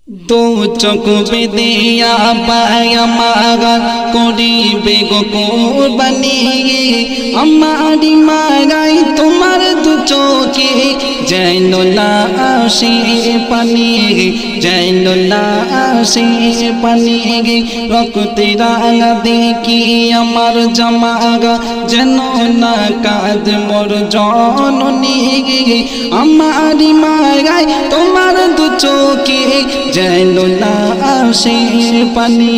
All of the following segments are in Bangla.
দু চোখ বেদিয়া পায়া মাগা করিবে গো কুরবানি আমারি মাগাই তোমার দু চোখে যেন না আসে পানি যেন না আসে পানি রক্তে রাঙা দেখি আমার জামাগা যেন না কাঁদ মোর জননী আমারি মাগাই তোমার দু চোখে যেন না আসে পানি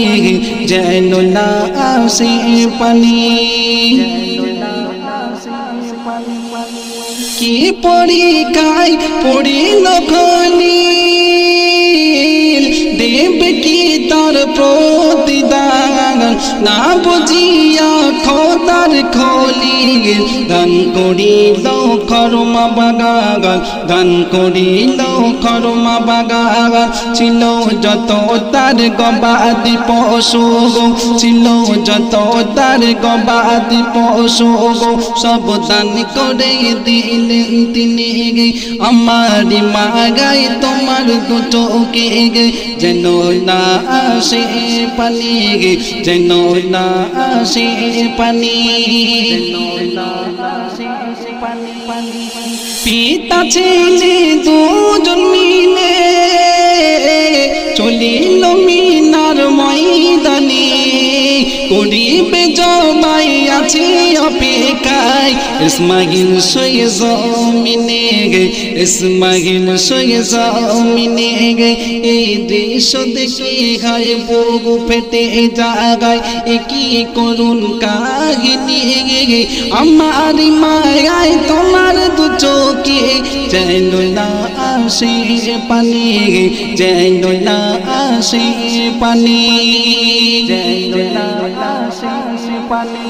যেন না আসে পানি কি পরীক্ষায় পড়িল খলিল দেব কি তার প্রতিদান না বুঝিয়া খোদার খলিল দান করিল খরমা বাগান দান করিল খরমা বাগান ছিল যত তার গবাদি পশু ছিল যত তার গবাদি পশু সব দান করে দিলেন তিনি আমারি মাগাই তোমার দু চোখে যেন না আসে পানি যেন না আসে পানি পিতা ছেলে দুজন মিলে চলিল মিনার ময়দানে করিবে জবাই আছে অপেক্ষায় ইসমাইল শুয়ে জমিনে ইসমাইল শুয়ে জমিনে এই দৃশ্য দেখে হয় বুক ফেটে জাগায় কি করুন কাহিনী আমারি মায়ায় তোমার দু চোখে যেন না আসে পানি যেন না আসে পানি যেন না আসে পানি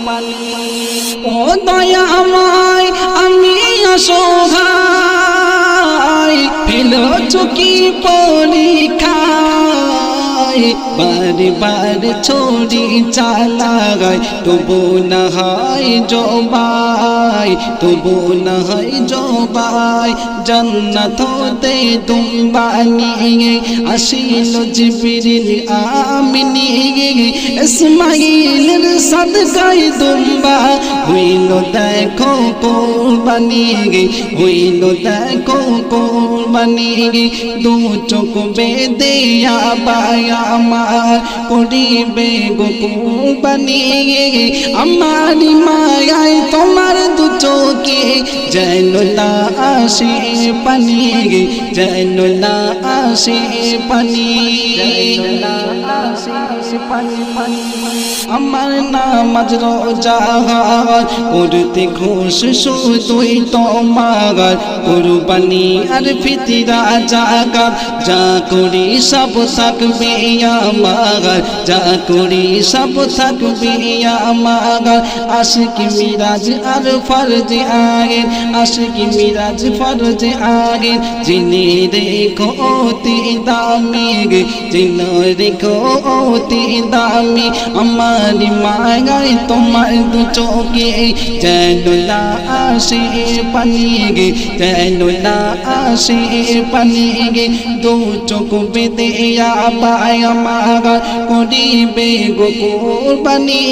ও দয়া আমায় আমি অসহায় ফেলো চুকি পরীক্ষায় বারে বারে ছড়ি চালাগায় তবু না হয় জবাই তবু না হয় জবাই জান্নাত হতে দুম্বানি আসিল জিবরিল আমিনি ইসমাইলের সাদকায় দুম্বা হইল দেখো কুরবানি হইল দেখো কুরবানি দু চোখ বেঁধে আবায়া আমার করিবে গো কুরবানি আমারি মায়ায় তোমার দু চোখে যেন না আসে পানি যেন না আসে পানি আমার নামাজ রোজা করতে খুশ শুধুই তোমার কুরবানি আর ফিতরা জাকাত যা করি সব থাকবে আমার যা করি সব থাকবে আমার আশিক মিরাজ আর ফরজ আগে আশিক মিরাজ ফরজ আগে জিনে রেখো অতি দামি জিনে রেখো অতি দামি আমারি মাগাই তোমার দু চোখে যেন না আসে পানি যেন না আসে পানি দু চোখ বেঁধে আবায় আমার করিবে গো কুরবানি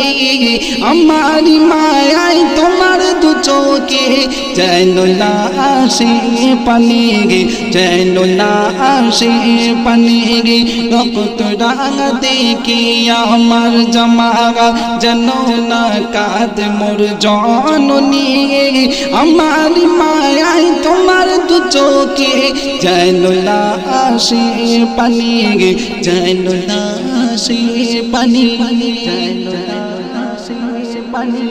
আমারি মায়াই তোমার দু চোখে যেন না আসে পানি যেন না আসে পানি রক্ত রাঙা দেখি আমার জামাগা যেন না কাঁদ মোর জননী আমারি মায়াই তোমার দু চোখে যেন না আসে পানি যেন না আসে পানি যেন না আসে পানি